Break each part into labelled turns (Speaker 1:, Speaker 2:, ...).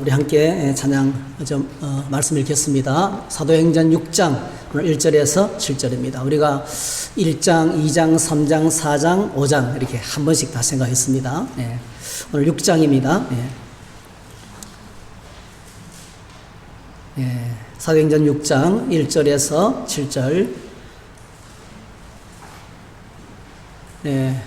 Speaker 1: 우리 함께 찬양 좀 말씀 읽겠습니다. 사도행전 6장 오늘 1절에서 7절입니다. 우리가 1장, 2장, 3장, 4장, 5장 이렇게 한 번씩 다 생각했습니다. 네. 오늘 6장입니다. 네. 네. 사도행전 6장 1절에서 7절. 네.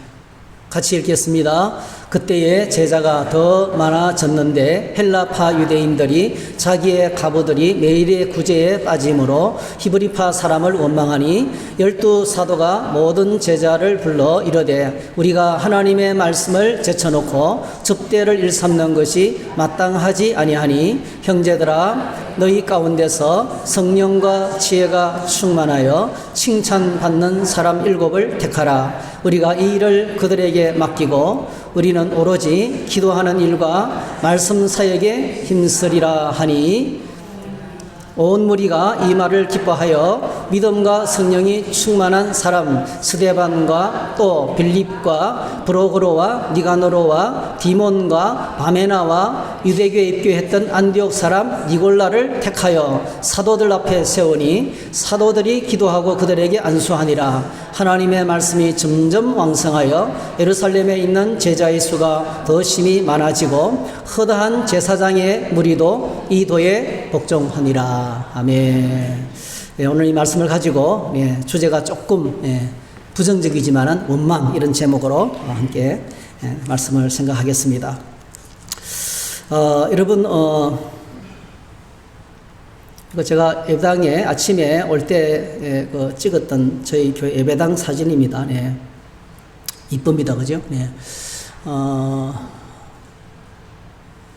Speaker 1: 같이 읽겠습니다. 그때에 제자가 더 많아졌는데 헬라파 유대인들이 자기의 가부들이 매일의 구제에 빠짐으로 히브리파 사람을 원망하니 12사도가 모든 제자를 불러 이르되 우리가 하나님의 말씀을 제쳐놓고 접대를 일삼는 것이 마땅하지 아니하니 형제들아 너희 가운데서 성령과 지혜가 충만하여 칭찬받는 사람 7을 택하라. 우리가 이 일을 그들에게 맡기고 우리는 오로지 기도하는 일과 말씀 사역에 힘쓰리라 하니 온 무리가 이 말을 기뻐하여 믿음과 성령이 충만한 사람 스데반과 또 빌립과 브로그로와 니가노로와 디몬과 바메나와 유대교에 입교했던 안디옥 사람 니골라를 택하여 사도들 앞에 세우니 사도들이 기도하고 그들에게 안수하니라. 하나님의 말씀이 점점 왕성하여 예루살렘에 있는 제자의 수가 더 심히 많아지고 허다한 제사장의 무리도 이 도에 복종하니라. 아멘. 네, 오늘 이 말씀을 가지고 주제가 조금 부정적이지만은 원망 이런 제목으로 함께 말씀을 생각하겠습니다. 여러분 제가 예배당에 아침에 올 때 찍었던 저희 교회 예배당 사진입니다. 네. 이쁩니다, 그죠? 네.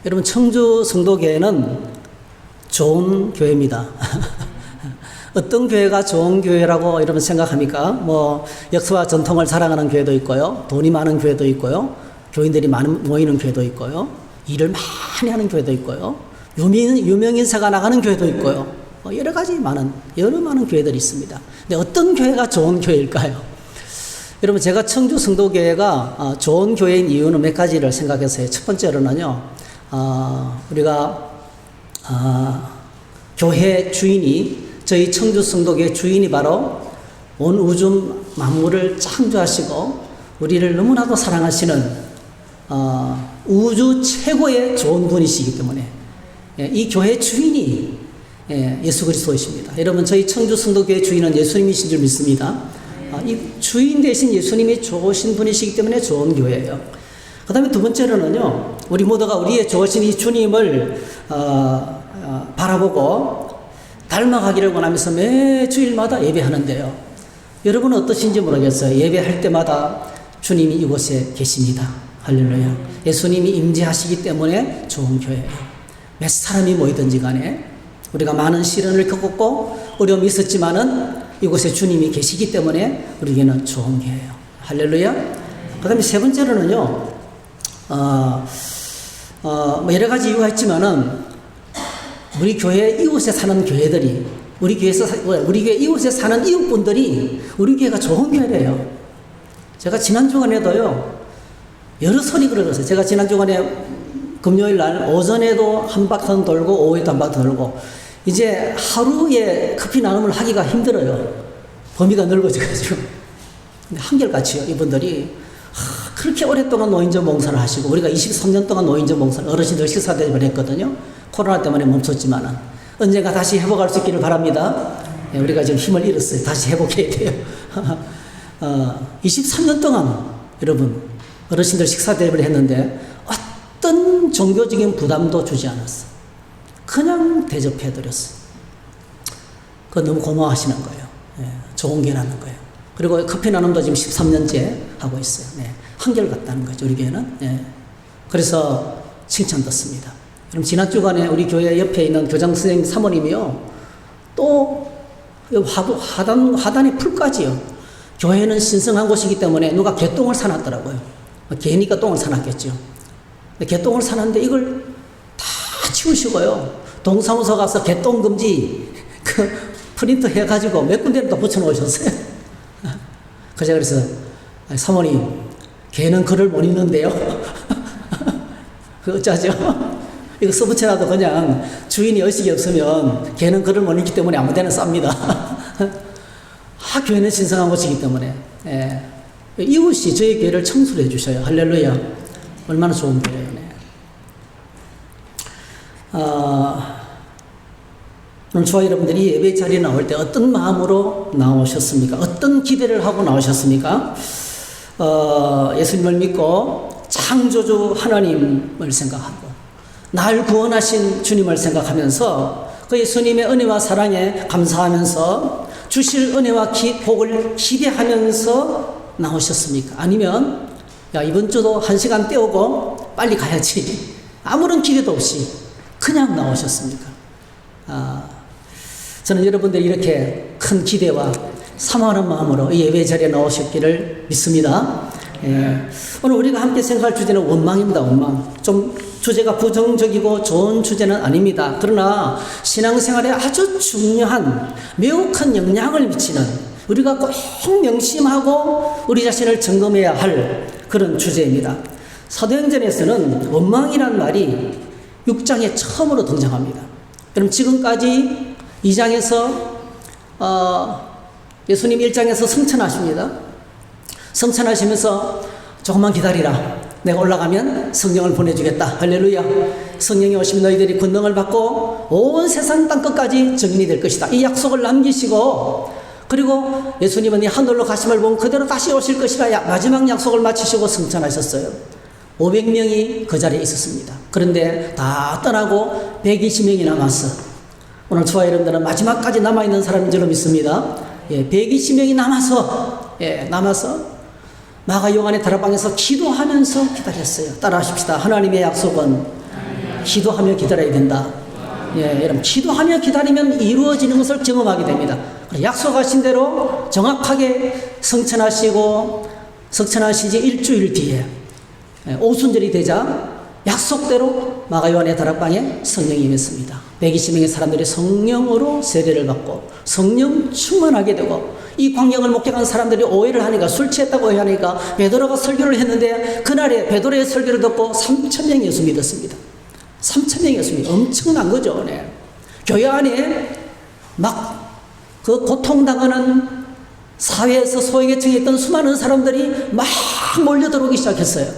Speaker 1: 여러분 청주 성도교회는 좋은 교회입니다. 어떤 교회가 좋은 교회라고 여러분 생각합니까? 뭐 역사와 전통을 사랑하는 교회도 있고요, 돈이 많은 교회도 있고요, 교인들이 많은 모이는 교회도 있고요, 일을 많이 하는 교회도 있고요, 유명인사가 나가는 교회도 있고요, 여러 많은 교회들이 있습니다. 근데 어떤 교회가 좋은 교회일까요? 여러분 제가 청주 성도교회가 좋은 교회인 이유는 몇 가지를 생각해서요. 첫 번째로는요, 우리가 교회 주인이 저희 청주 성도교회 주인이 바로 온 우주 만물을 창조하시고 우리를 너무나도 사랑하시는 우주 최고의 좋은 분이시기 때문에 이 교회 주인이 예수 그리스도이십니다. 여러분 저희 청주 성도교회 주인은 예수님이신 줄 믿습니다. 이 주인 대신 예수님이 좋으신 분이시기 때문에 좋은 교회예요. 그 다음에 두 번째로는요, 우리 모두가 우리의 좋으신 이 주님을 바라보고 닮아가기를 원하면서 매 주일마다 예배하는데요. 여러분은 어떠신지 모르겠어요. 예배할 때마다 주님이 이곳에 계십니다. 할렐루야. 예수님이 임재하시기 때문에 좋은 교회예요. 몇 사람이 모이든지 간에 우리가 많은 시련을 겪었고 어려움이 있었지만은 이곳에 주님이 계시기 때문에 우리에게는 좋은 교회예요. 할렐루야. 그 다음에 세 번째로는요, 뭐 여러 가지 이유가 있지만은 우리 교회 이웃에 사는 교회들이 우리 교회 이웃에 사는 이웃분들이 우리 교회가 좋은 교회래요. 제가 지난 주간에도요 여러 소리를 들었어요. 제가 지난 주간에 금요일 날 오전에도 한 바퀴 돌고 오후에도 한 바퀴 돌고 이제 하루에 커피 나눔을 하기가 힘들어요. 범위가 넓어져가지고. 근데 한결같이요, 이분들이 그렇게 오랫동안 노인정 봉사를 하시고 우리가 23년 동안 노인정 봉사를 어르신들 식사 대접을 했거든요. 코로나 때문에 멈췄지만은 언젠가 다시 회복할 수 있기를 바랍니다. 우리가 지금 힘을 잃었어요. 다시 회복해야 돼요. 23년 동안 여러분 어르신들 식사 대접을 했는데 어떤 종교적인 부담도 주지 않았어. 그냥 대접해드렸어. 그거 너무 고마워하시는 거예요. 좋은 교회라는 거예요. 그리고 커피 나눔도 지금 13년째 하고 있어요. 한결같다는 거죠, 우리 교회는. 그래서 칭찬 듣습니다. 그럼 지난 주간에 우리 교회 옆에 있는 교장 선생님 사모님이요, 또 화단에 풀까지요. 교회는 신성한 곳이기 때문에 누가 개똥을 사놨더라고요. 개니까 똥을 사놨겠죠. 개똥을 사놨는데 이걸 다 치우시고요, 동사무소 가서 개똥 금지 프린트 해가지고 몇 군데를 또 붙여놓으셨어요. 그래서 사모님, 개는 글을 못 읽는데요. 그 어쩌죠? 이거 써붙여놔도 그냥 주인이 의식이 없으면 개는 글을 못 읽기 때문에 아무 데나 쌉니다. 교회는 신성한 곳이기 때문에. 예. 이웃이 저희 교회를 청소를 해주셔요. 할렐루야. 얼마나 좋은 교회예요. 네. 오늘 저와 여러분들이 예배 자리에 나올 때 어떤 마음으로 나오셨습니까? 어떤 기대를 하고 나오셨습니까? 예수님을 믿고 창조주 하나님을 생각하고 날 구원하신 주님을 생각하면서 그 예수님의 은혜와 사랑에 감사하면서 주실 은혜와 복을 기대하면서 나오셨습니까? 아니면 야, 이번 주도 1시간 때우고 빨리 가야지, 아무런 기대도 없이 그냥 나오셨습니까? 저는 여러분들이 이렇게 큰 기대와 사모하는 마음으로 이 예배 자리에 나오셨기를 믿습니다. 예. 오늘 우리가 함께 생각할 주제는 원망입니다. 원망. 좀 주제가 부정적이고 좋은 주제는 아닙니다. 그러나 신앙생활에 아주 중요한, 매우 큰 영향을 미치는, 우리가 꼭 명심하고 우리 자신을 점검해야 할 그런 주제입니다. 사도행전에서는 원망이란 말이 6장에 처음으로 등장합니다. 그럼 지금까지 2장에서 예수님 1장에서 성천하십니다. 성천하시면서 조금만 기다리라, 내가 올라가면 성령을 보내주겠다. 할렐루야. 성령이 오시면 너희들이 권능을 받고 온 세상 땅끝까지 증인이 될 것이다. 이 약속을 남기시고, 그리고 예수님은 이 하늘로 가심을 보면 그대로 다시 오실 것이라 마지막 약속을 마치시고 성천하셨어요. 500명이 그 자리에 있었습니다. 그런데 다 떠나고 120명이 남았어. 오늘 저와 여러분들은 마지막까지 남아있는 사람인 줄로 믿습니다. 120명이 남아서 마가 요한의 다락방에서 기도하면서 기다렸어요. 따라하십시다. 하나님의 약속은 기도하며 기다려야 된다. 여러분, 기도하며 기다리면 이루어지는 것을 경험하게 됩니다. 약속하신 대로 정확하게 성천하시지 일주일 뒤에 오순절이 되자 약속대로 마가 요한의 다락방에 성령이 임했습니다. 120명의 사람들이 성령으로 세례를 받고 성령 충만하게 되고, 이 광경을 목격한 사람들이 오해를 하니까, 술 취했다고 오해하니까 베드로가 설교를 했는데 그날에 베드로의 설교를 듣고 3,000명이 예수 믿었습니다. 3,000명이 예수 믿었습니다. 엄청난 거죠. 네. 교회 안에 막 그 고통당하는 사회에서 소외계층에 있던 수많은 사람들이 막 몰려들어오기 시작했어요.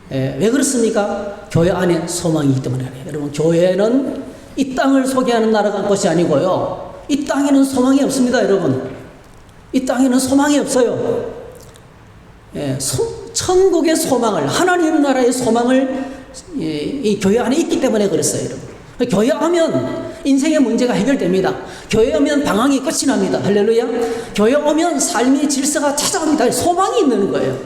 Speaker 1: 왜 그렇습니까? 교회 안에 소망이 있기 때문에 그래요. 여러분, 교회는 이 땅을 소개하는 나라가 것이 아니고요, 이 땅에는 소망이 없습니다. 여러분, 이 땅에는 소망이 없어요. 천국의 소망을, 하나님 나라의 소망을 이 교회 안에 있기 때문에 그랬어요. 여러분, 교회 오면 인생의 문제가 해결됩니다. 교회 오면 방황이 끝이 납니다. 할렐루야. 교회 오면 삶의 질서가 찾아옵니다. 소망이 있는 거예요.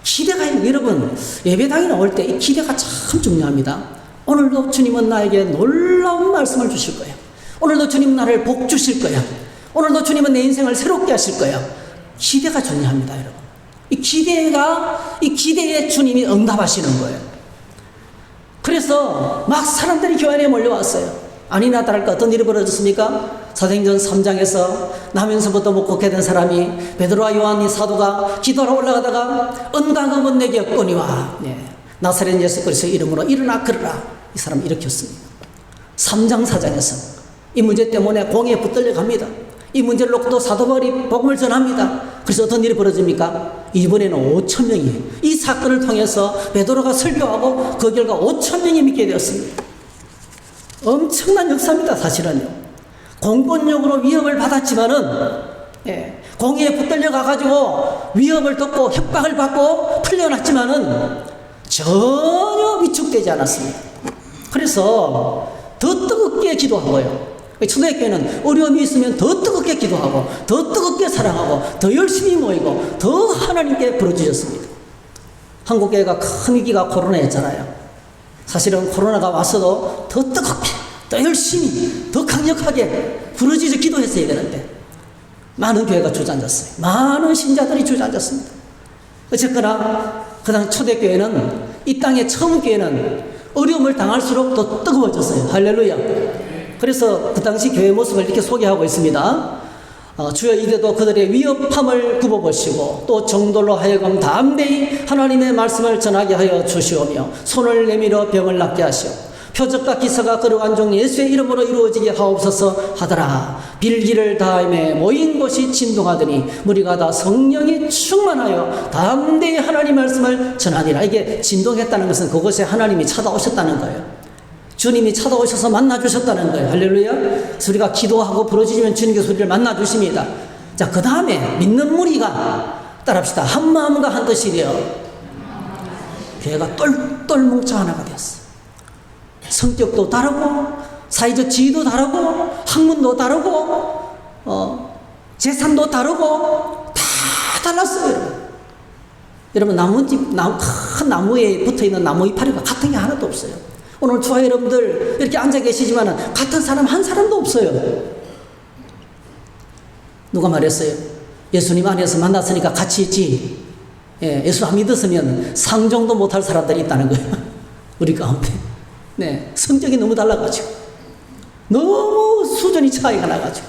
Speaker 1: 기대가 있는, 여러분, 예배당에 나올 때 이 기대가 참 중요합니다. 오늘도 주님은 나에게 놀라운 말씀을 주실 거야. 오늘도 주님 나를 복 주실 거야. 오늘도 주님은 내 인생을 새롭게 하실 거야. 기대가 중요합니다, 여러분. 이 기대에 주님이 응답하시는 거예요. 그래서 막 사람들이 교회 안에 몰려왔어요. 아니나 다를까 어떤 일이 벌어졌습니까? 사도행전 3장에서 나면서부터 목격해 된 사람이, 베드로와 요한이 사도가 기도하러 올라가다가 은강음은 내게 없거니와 나사렛 예수 그리스도의 이름으로 일어나 걸으라, 이 사람 일으켰습니다. 3장 4장에서 이 문제 때문에 공에 붙들려 갑니다. 이 문제를 놓고 사도 바울이 복음을 전합니다. 그래서 어떤 일이 벌어집니까? 이번에는 5,000명이 이 사건을 통해서 베드로가 설교하고 그 결과 5,000명이 믿게 되었습니다. 엄청난 역사입니다. 사실은요. 공권력으로 위협을 받았지만은 공의에 붙들려 가가지고 위협을 듣고 협박을 받고 풀려났지만은 전혀 위축되지 않았습니다. 그래서 더 뜨겁게 기도하고요. 초대교회는 어려움이 있으면 더 뜨겁게 기도하고 더 뜨겁게 사랑하고 더 열심히 모이고 더 하나님께 부르짖었습니다. 한국교회가 큰 위기가 코로나였잖아요. 사실은 코로나가 왔어도 더 뜨겁게, 더 열심히, 더 강력하게 부르짖어 기도했어야 되는데 많은 교회가 주저앉았어요. 많은 신자들이 주저앉았습니다. 어쨌거나 그 당 초대교회는, 이 땅의 처음 교회는 어려움을 당할수록 더 뜨거워졌어요. 할렐루야. 그래서 그 당시 교회 모습을 이렇게 소개하고 있습니다. 주여 이제도 그들의 위협함을 굽어보시고 또 정돌로 하여금 담대히 하나님의 말씀을 전하게 하여 주시오며 손을 내밀어 병을 낫게 하시오 표적과 기사가 거룩한 종 예수의 이름으로 이루어지게 하옵소서 하더라. 빌기를 다음에 모인 곳이 진동하더니 무리가 다 성령이 충만하여 담대히 하나님 말씀을 전하니라. 이게 진동했다는 것은 그곳에 하나님이 찾아오셨다는 거예요. 주님이 찾아오셔서 만나주셨다는 거예요. 할렐루야. 그래서 우리가 기도하고 부르짖으면 주님께서 우리를 만나주십니다. 자, 그 다음에 믿는 무리가 따라합시다. 한 마음과 한 뜻이래요. 교회가 똘똘 뭉쳐 하나가 되었어. 성격도 다르고 사회적 지위도 다르고 학문도 다르고 재산도 다르고 다 달랐어요. 여러분 큰 나무에 붙어있는 나무 이파리가 같은 게 하나도 없어요. 오늘 주와 여러분들 이렇게 앉아 계시지만 같은 사람 한 사람도 없어요. 누가 말했어요? 예수님 안에서 만났으니까 같이 있지. 예수 안 믿었으면 상종도 못할 사람들이 있다는 거예요. 우리 가운데. 네, 성격이 너무 달라가지고 너무 수준이 차이가 나가지고.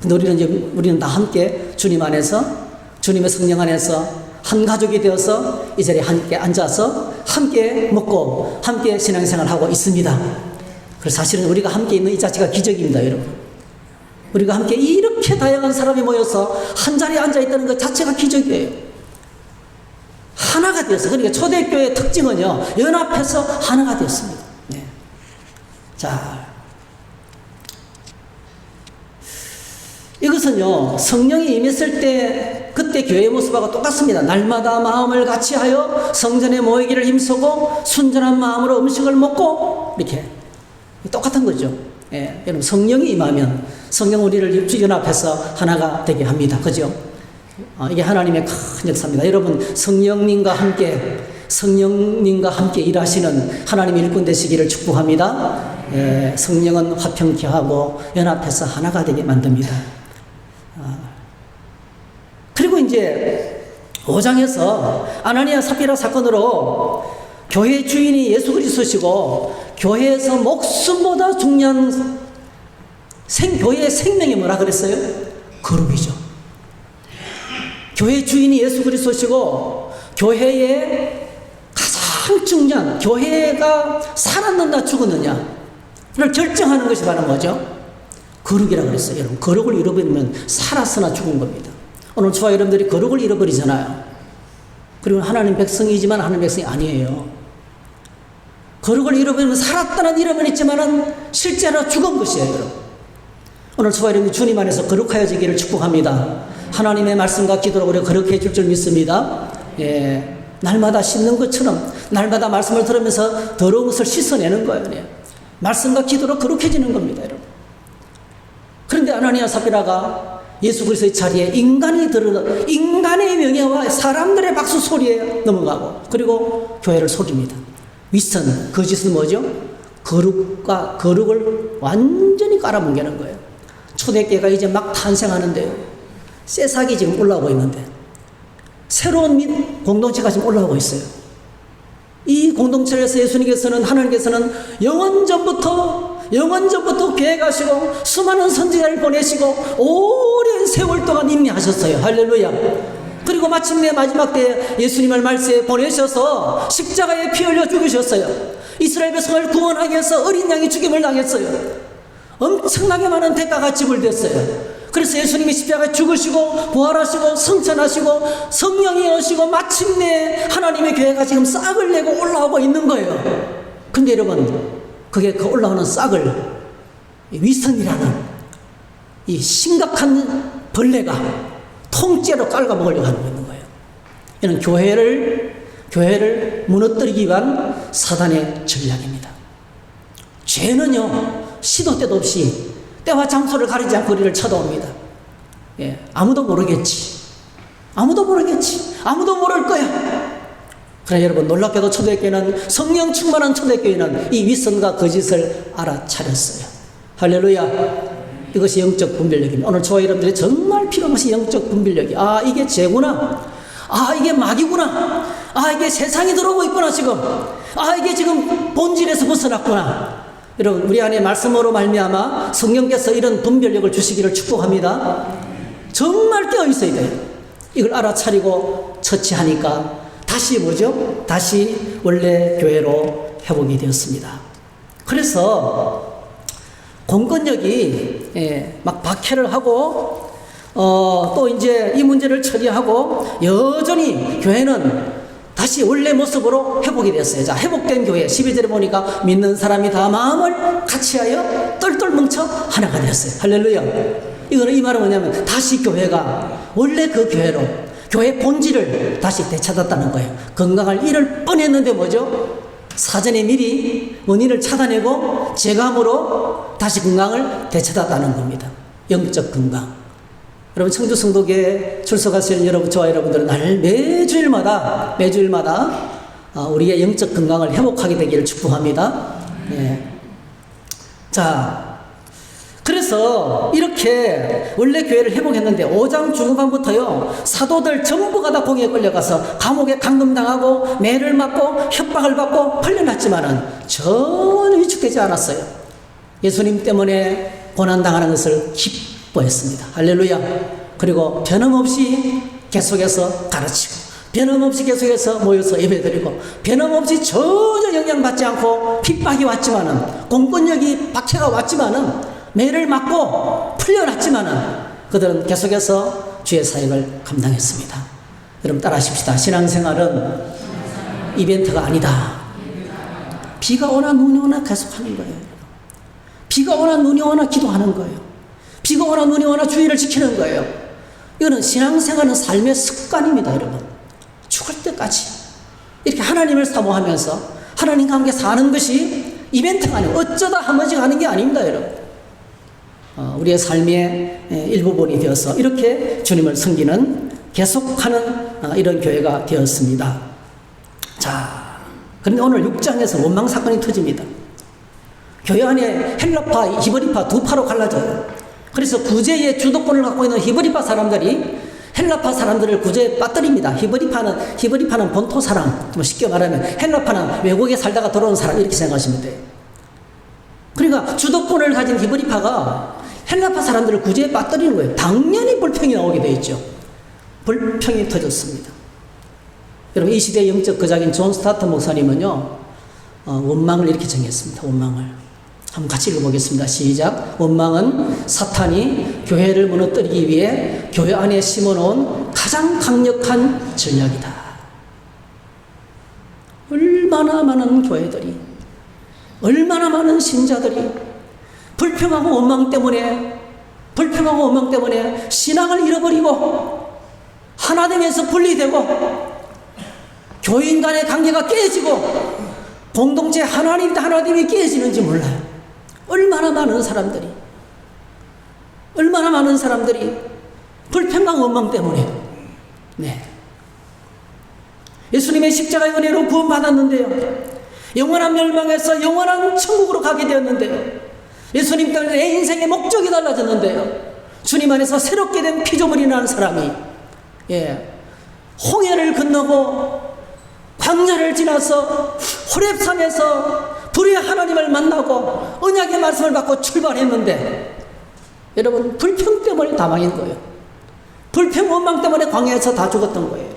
Speaker 1: 근데 우리는 다 함께 주님 안에서, 주님의 성령 안에서 한 가족이 되어서 이 자리에 함께 앉아서 함께 먹고 함께 신앙생활을 하고 있습니다. 그래서 사실은 우리가 함께 있는 이 자체가 기적입니다, 여러분. 우리가 함께 이렇게 다양한 사람이 모여서 한 자리에 앉아있다는 것 자체가 기적이에요. 하나가 되었어요. 그러니까 초대교회의 특징은요, 연합해서 하나가 되었습니다. 네. 자, 이것은요, 성령이 임했을 때 그때 교회의 모습하고 똑같습니다. 날마다 마음을 같이하여 성전에 모이기를 힘쓰고 순전한 마음으로 음식을 먹고 이렇게 똑같은 거죠. 예, 여러분 성령이 임하면 성령 우리를 연합해서 하나가 되게 합니다. 그죠? 이게 하나님의 큰 역사입니다. 여러분 성령님과 함께 일하시는 하나님의 일꾼 되시기를 축복합니다. 예, 성령은 화평케 하고 연합해서 하나가 되게 만듭니다. 그리고 이제 5장에서 아나니아 삽비라 사건으로 교회 주인이 예수 그리스도시고 교회에서 목숨보다 중요한 교회의 생명이 뭐라 그랬어요? 거룩이죠. 교회 주인이 예수 그리스도시고 교회의 가장 중요한, 교회가 살았느냐 죽었느냐를 결정하는 것이 바로 뭐죠? 거룩이라고 그랬어요. 여러분 거룩을 잃어버리면 살았으나 죽은 겁니다. 오늘 저와 여러분들이 거룩을 잃어버리잖아요. 그리고 하나님 백성이지만 하나님 백성이 아니에요. 거룩을 잃어버리면 살았다는 이름은 있지만은 실제로 죽은 것이에요, 여러분. 오늘 저와 여러분이 주님 안에서 거룩하여지기를 축복합니다. 하나님의 말씀과 기도로 우리가 거룩해질 줄 믿습니다. 예, 날마다 씻는 것처럼 날마다 말씀을 들으면서 더러운 것을 씻어내는 거예요. 네. 말씀과 기도로 거룩해지는 겁니다, 여러분. 그런데 아나니아 삽비라가 예수 그리스도의 자리에 인간의 명예와 사람들의 박수 소리에 넘어가고 그리고 교회를 속입니다. 윗선, 거짓은 뭐죠? 거룩을 완전히 깔아뭉개는 거예요. 초대교회가 이제 막 탄생하는데요. 새싹이 지금 올라오고 있는데 새로운 공동체가 지금 올라오고 있어요. 이 공동체에서 예수님께서는, 하나님께서는 영원전부터 교회 가시고 수많은 선지자를 보내시고 오랜 세월 동안 인내하셨어요. 할렐루야. 그리고 마침내 마지막 때에 예수님을 말세에 보내셔서 십자가에 피 흘려 죽으셨어요. 이스라엘 백성을 구원하기 위해서 어린 양이 죽임을 당했어요. 엄청나게 많은 대가가 지불됐어요. 그래서 예수님이 십자가에 죽으시고 부활하시고 성천하시고 성령이 오시고 마침내 하나님의 교회가 지금 싹을 내고 올라오고 있는 거예요. 근데 여러분 그게 그 올라오는 싹을 위선이라는 이 심각한 벌레가 통째로 깔아먹으려고 하고 있는 거예요. 이는 교회를 무너뜨리기 위한 사단의 전략입니다. 죄는요 시도 때도 없이 때와 장소를 가리지 않고 우리를 쳐다옵니다. 예, 아무도 모르겠지. 아무도 모를 거야. 그러나 여러분 놀랍게도 초대교회는, 성령 충만한 초대교회는 이 윗선과 거짓을 알아차렸어요. 할렐루야. 이것이 영적 분별력입니다. 오늘 저와 여러분들이 정말 필요한 것이 영적 분별력이, 아 이게 죄구나, 아 이게 마귀구나, 아 이게 세상이 들어오고 있구나, 지금 아 이게 지금 본질에서 벗어났구나. 여러분 우리 안에 말씀으로 말미암아 성령께서 이런 분별력을 주시기를 축복합니다. 정말 깨어있어야 돼요. 이걸 알아차리고 처치하니까 다시 뭐죠? 다시 원래 교회로 회복이 되었습니다. 그래서 공권력이 막 박해를 하고 또 이제 이 문제를 처리하고 여전히 교회는 다시 원래 모습으로 회복이 됐어요. 자, 회복된 교회 12절에 보니까 믿는 사람이 다 마음을 같이하여 똘똘 뭉쳐 하나가 되었어요. 할렐루야. 이거는 이 말은 뭐냐면 다시 교회가 원래 그 교회로 교회 본질을 다시 되찾았다는 거예요. 건강을 잃을 뻔했는데 뭐죠? 사전에 미리 원인을 찾아내고 제감으로 다시 건강을 되찾았다는 겁니다. 영적 건강. 여러분 청주 성도교회에 출석하시는 여러분, 저와 여러분들은 매주일마다 우리의 영적 건강을 회복하게 되기를 축복합니다. 자, 그래서 이렇게 원래 교회를 회복했는데 5장 중반부터요 사도들 전부가 다 공에 끌려가서 감옥에 감금당하고 매를 맞고 협박을 받고 풀려났지만은 전혀 위축되지 않았어요. 예수님 때문에 고난당하는 것을 기뻐했습니다. 할렐루야. 그리고 변함없이 계속해서 가르치고 변함없이 계속해서 모여서 예배드리고 변함없이 전혀 영향받지 않고 핍박이 왔지만은 공권력이 박해가 왔지만은 매를 맞고 풀려났지만은 그들은 계속해서 주의 사역을 감당했습니다. 여러분 따라하십시다. 신앙생활은 이벤트가 아니다. 비가 오나 눈이 오나 계속하는 거예요. 비가 오나 눈이 오나 기도하는 거예요. 비가 오나 눈이 오나 주의를 지키는 거예요. 이거는 신앙생활은 삶의 습관입니다. 여러분 죽을 때까지 이렇게 하나님을 사모하면서 하나님과 함께 사는 것이 이벤트가 아니에요. 어쩌다 한 번씩 하는 게 아닙니다. 여러분 우리의 삶의 일부분이 되어서 이렇게 주님을 섬기는 계속하는 이런 교회가 되었습니다. 자, 그런데 오늘 6장에서 원망 사건이 터집니다. 교회 안에 헬라파, 히브리파 두 파로 갈라져요. 그래서 구제의 주도권을 갖고 있는 히브리파 사람들이 헬라파 사람들을 구제에 빠뜨립니다. 히브리파는 본토 사람, 뭐 쉽게 말하면 헬라파는 외국에 살다가 들어온 사람 이렇게 생각하시면 돼요. 그러니까 주도권을 가진 히브리파가 헬라파 사람들을 구제에 빠뜨리는 거예요. 당연히 불평이 나오게 되어 있죠. 불평이 터졌습니다. 여러분 이 시대의 영적 거장인 존 스타트 목사님은요 원망을 이렇게 정했습니다. 원망을 한번 같이 읽어보겠습니다. 시작. 원망은 사탄이 교회를 무너뜨리기 위해 교회 안에 심어놓은 가장 강력한 전략이다. 얼마나 많은 교회들이 얼마나 많은 신자들이 불평하고 원망 때문에 신앙을 잃어버리고 하나됨에서 분리되고 교인 간의 관계가 깨지고 공동체 하나님이 깨지는지 몰라요. 얼마나 많은 사람들이 불평과 원망 때문에 예수님의 십자가의 은혜로 구원받았는데요. 영원한 멸망에서 영원한 천국으로 가게 되었는데요. 예수님 때문에 내 인생의 목적이 달라졌는데요. 주님 안에서 새롭게 된 피조물이 나는 사람이 홍해를 건너고 광야를 지나서 호렙산에서 불의 하나님을 만나고 언약의 말씀을 받고 출발했는데 여러분 불평 때문에 다 망한 거예요. 불평 원망 때문에 광야에서 다 죽었던 거예요.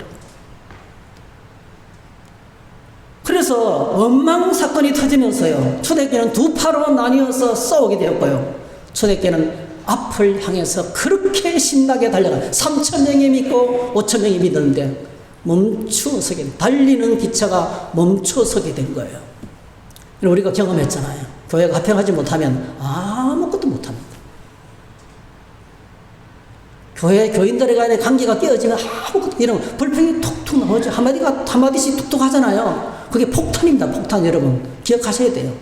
Speaker 1: 그래서 원망 사건이 터지면서요 초대교회는 두 파로 나뉘어서 싸우게 되었고요. 초대교회는 앞을 향해서 그렇게 신나게 달려가 3,000명이 믿고 5,000명이 믿었는데 멈추어서게 달리는 기차가 멈추어서게 된 거예요. 우리가 경험했잖아요. 교회가 합평하지 못하면 아무것도 못합니다. 교인들에 간의 관계가 깨어지면 아무것도 이런 불평이 툭툭 나오죠. 한마디씩 툭툭 하잖아요. 그게 폭탄입니다. 폭탄. 여러분 기억하셔야 돼요.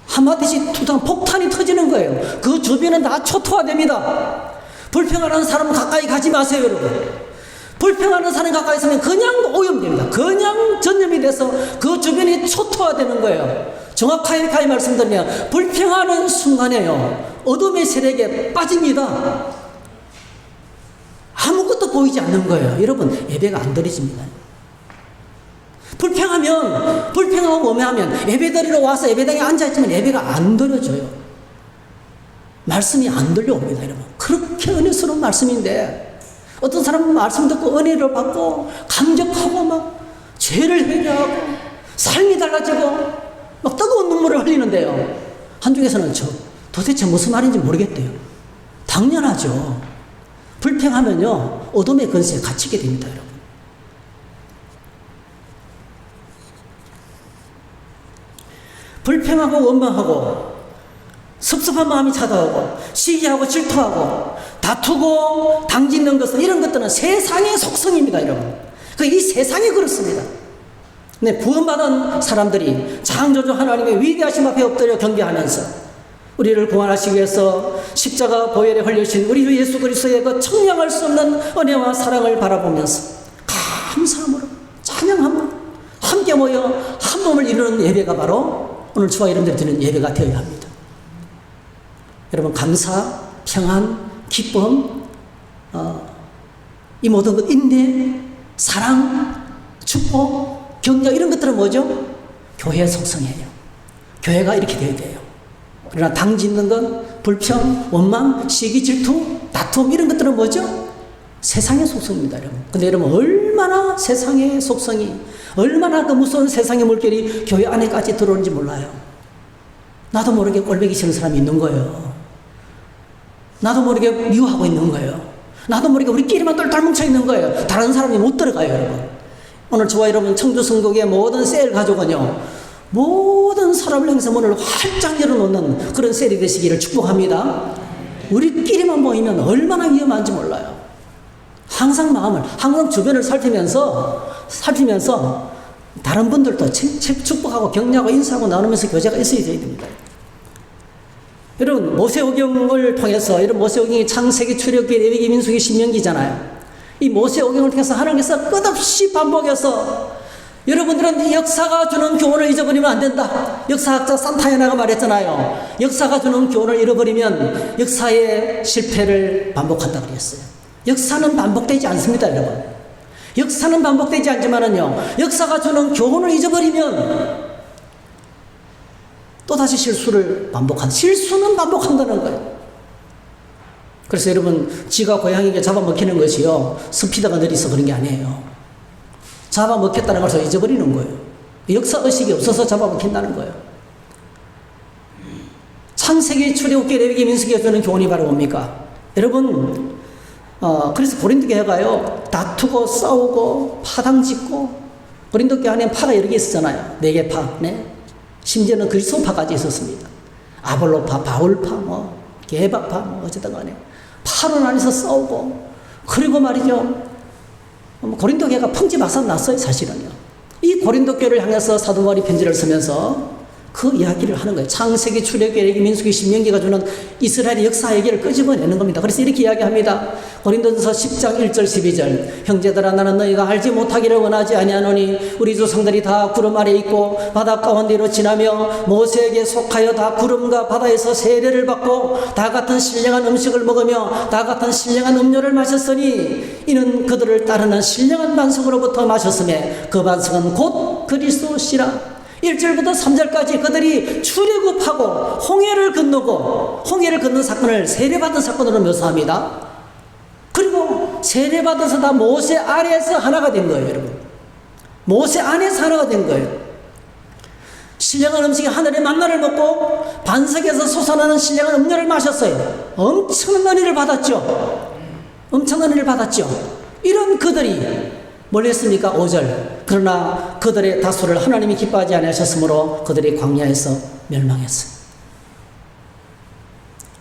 Speaker 1: 한마디씩 툭툭 폭탄이 터지는 거예요. 그 주변은 다 초토화됩니다. 불평하는 사람은 가까이 가지 마세요. 여러분 불평하는 사람이 가까이 있으면 그냥 오염됩니다. 그냥 전염이 돼서 그 주변이 초토화되는 거예요. 정확하게 말씀드리면 불평하는 순간에요 어둠의 세력에 빠집니다. 아무것도 보이지 않는 거예요. 여러분 예배가 안 드려집니다. 불평하고 원망하면 예배드리러 와서 예배당에 앉아있지만 예배가 안 드려져요. 말씀이 안 들려옵니다. 여러분 그렇게 은혜스러운 말씀인데 어떤 사람은 말씀 듣고 은혜를 받고 감격하고 막 죄를 회개하고 삶이 달라지고 막 뜨거운 눈물을 흘리는데요. 한쪽에서는 도대체 무슨 말인지 모르겠대요. 당연하죠. 불평하면요, 어둠의 근세에 갇히게 됩니다, 여러분. 불평하고 원망하고 섭섭한 마음이 찾아오고 시기하고 질투하고 다투고 당짓는 것은, 이런 것들은 세상의 속성입니다, 여러분. 이 세상이 그렇습니다. 네, 구원받은 사람들이 창조주 하나님의 위대하심 앞에 엎드려 경배하면서 우리를 구원하시기 위해서 십자가 보혈에 흘리신 우리 주 예수 그리스도의 그 청량할 수 없는 은혜와 사랑을 바라보면서 감사함으로, 찬양함으로 함께 모여 한 몸을 이루는 예배가 바로 오늘 저와 여러분들이 드리는 예배가 되어야 합니다. 여러분, 감사, 평안, 기쁨, 이 모든 것, 인내, 사랑, 축복, 격려, 이런 것들은 뭐죠? 교회의 속성이에요. 교회가 이렇게 되어야 돼요. 그러나 당짓는 것, 불평, 원망, 시기, 질투, 다툼, 이런 것들은 뭐죠? 세상의 속성입니다, 여러분. 근데 여러분, 얼마나 세상의 속성이, 얼마나 그 무서운 세상의 물결이 교회 안에까지 들어오는지 몰라요. 나도 모르게 꼴보기 싫은 사람이 있는 거예요. 나도 모르게 미워하고 있는 거예요. 나도 모르게 우리끼리만 똘똘 뭉쳐 있는 거예요. 다른 사람이 못 들어가요, 여러분. 오늘 저와 여러분 청주성국의 모든 셀 가족은요, 모든 사람을 향해서 문을 활짝 열어놓는 그런 셀이 되시기를 축복합니다. 우리끼리만 모이면 얼마나 위험한지 몰라요. 항상 마음을, 항상 주변을 살피면서 다른 분들도 축복하고 격려하고 인사하고 나누면서 교제가 있어야 됩니다. 여러분, 모세오경을 통해서, 이런 모세오경이 창세기, 출애굽기, 레위기, 민수기, 신명기잖아요. 이 모세오경을 통해서 하나님께서 끝없이 반복해서 여러분들은 역사가 주는 교훈을 잊어버리면 안 된다. 역사학자 산타야나가 말했잖아요. 역사가 주는 교훈을 잃어버리면 역사의 실패를 반복한다 그랬어요. 역사는 반복되지 않습니다, 여러분. 역사는 반복되지 않지만은요, 역사가 주는 교훈을 잊어버리면 또다시 실수는 반복한다는 거예요. 그래서 여러분, 쥐가 고양이에게 잡아먹히는 것이요, 스피드가 느려서 그런 게 아니에요. 잡아먹혔다는 것을 잊어버리는 거예요. 역사의식이 없어서 잡아먹힌다는 거예요. 창세기, 출애굽기, 레위기, 민수기가 주는 교훈이 바로 뭡니까? 여러분, 그래서 고린도교회가요, 다투고 싸우고 파당짓고, 고린도교회 안에 파가 여러 개 있었잖아요. 4개 파, 네? 심지어는 그리스도파까지 있었습니다. 아볼로파, 바울파, 게바파, 어쨌든 간에 파로 나뉘어서 싸우고, 그리고 말이죠, 고린도 교회가 풍지박산 났어요, 사실은요. 이 고린도 교회를 향해서 사도 바울이 편지를 쓰면서 그 이야기를 하는 거예요. 창세기, 출애굽기, 레위기, 민수기, 신명기가 주는 이스라엘의 역사 얘기를 끄집어내는 겁니다. 그래서 이렇게 이야기합니다. 고린도전서 10장 1절 12절 형제들아, 나는 너희가 알지 못하기를 원하지 아니하노니 우리 조상들이 다 구름 아래 있고 바다 가운데로 지나며 모세에게 속하여 다 구름과 바다에서 세례를 받고 다 같은 신령한 음식을 먹으며 다 같은 신령한 음료를 마셨으니 이는 그들을 따르는 신령한 반석으로부터 마셨음에 그 반석은 곧 그리스도시라. 1절부터 3절까지 그들이 출애굽하고 홍해를 건너는 사건을 세례받은 사건으로 묘사합니다. 그리고 세례받아서 다 모세 아래에서 하나가 된 거예요, 여러분. 모세 안에서 하나가 된 거예요. 신령한 음식이 하늘의 만나를 먹고 반석에서 솟아나는 신령한 음료를 마셨어요. 엄청난 은혜를 받았죠. 이런 그들이 뭘 했습니까? 5절. 그러나 그들의 다수를 하나님이 기뻐하지 않으셨으므로 그들이 광야에서 멸망했어요.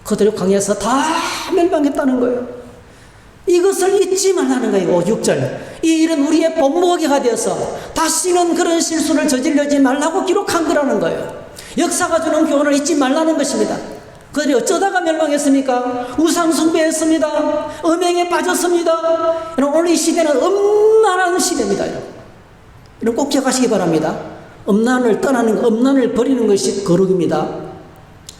Speaker 1: 그들이 광야에서 다 멸망했다는 거예요. 이것을 잊지 말라는 거예요. 6절. 이 일은 우리의 본보기가 되어서 다시는 그런 실수를 저지르지 말라고 기록한 거라는 거예요. 역사가 주는 교훈을 잊지 말라는 것입니다. 그들이 어쩌다가 멸망했습니까? 우상 숭배했습니다. 음행에 빠졌습니다. 여러분, 오늘 이 시대는 음란한 시대입니다. 여러분 꼭 기억하시기 바랍니다. 음란을 버리는 것이 거룩입니다.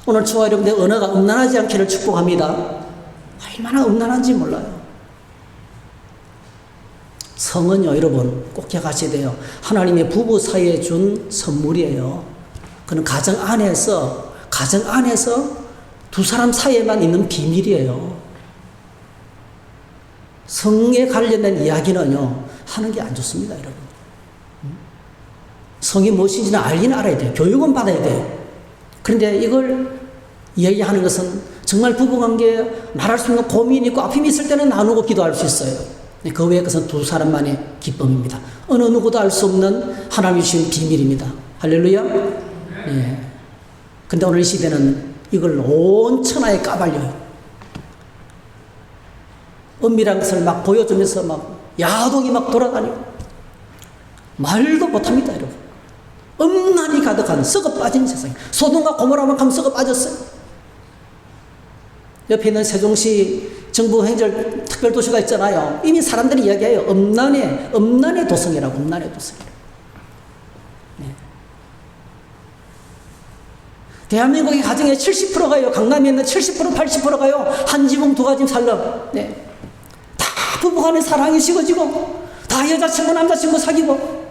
Speaker 1: 오늘 저와 여러분들의 언어가 음란하지 않기를 축복합니다. 얼마나 음란한지 몰라요. 성은요, 여러분 꼭 기억하셔야 돼요. 하나님의 부부 사이에 준 선물이에요. 그는 가정 안에서 두 사람 사이에만 있는 비밀이에요. 성에 관련된 이야기는요, 하는 게 안 좋습니다, 여러분. 성이 무엇인지는 알긴 알아야 돼요. 교육은 받아야 돼요. 그런데 이걸 이야기하는 것은 정말 부부관계에 말할 수 있는 고민이 있고 아픔이 있을 때는 나누고 기도할 수 있어요. 그 외의 것은 두 사람만의 기쁨입니다. 어느 누구도 알 수 없는 하나님이 주신 비밀입니다. 할렐루야. 예. 근데 오늘 이 시대는 이걸 온 천하에 까발려요. 은밀한 것을 막 보여주면서 막 야동이 막 돌아다니고 말도 못합니다, 여러분. 음란이 가득한 썩어 빠진 세상. 소돔과 고모라만큼 썩어 빠졌어요. 옆에 있는 세종시 정부 행정 특별도시가 있잖아요. 이미 사람들이 이야기해요. 음란의 도성이라고, 음란의 도성이라고. 네. 대한민국의 가정의 70%가요. 강남에 있는 70%, 80%가요. 한 지붕 두 가지 살려. 네. 다 부부간의 사랑이 식어지고, 다 여자친구, 남자친구 사귀고.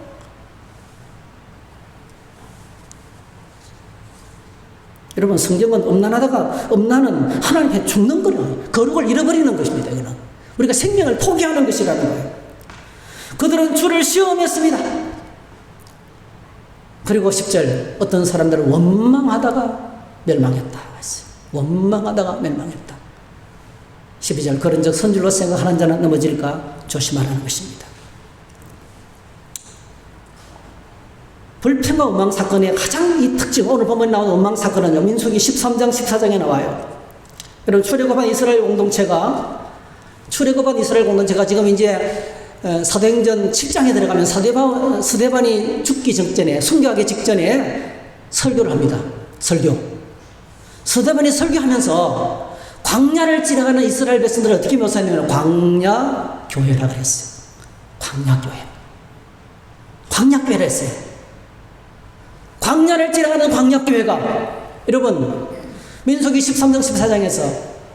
Speaker 1: 여러분, 성경은 음란은 하나님께 죽는 거는 거룩을 잃어버리는 것입니다. 이거는 우리가 생명을 포기하는 것이라는 거예요. 그들은 주를 시험했습니다. 그리고 10절, 어떤 사람들은 원망하다가 멸망했다. 원망하다가 멸망했다. 12절, 그런즉 선줄로 생각하는 자는 넘어질까 조심하라는 것입니다. 불평과 원망 사건의 가장 이 특징, 오늘 본문에 나오는 원망 사건은요, 민수기 13장, 14장에 나와요. 여러분, 출애굽한 이스라엘 공동체가 지금 이제 사도행전 7장에 들어가면 스데반이 죽기 직전에, 순교하기 직전에 설교를 합니다. 스데반이 설교하면서 광야를 지나가는 이스라엘 백성들을 어떻게 묘사했냐면 광야 교회라고 그랬어요. 광야교회라 했어요. 광야를 지나가는 광야교회가, 여러분, 민수기 13장 14장에서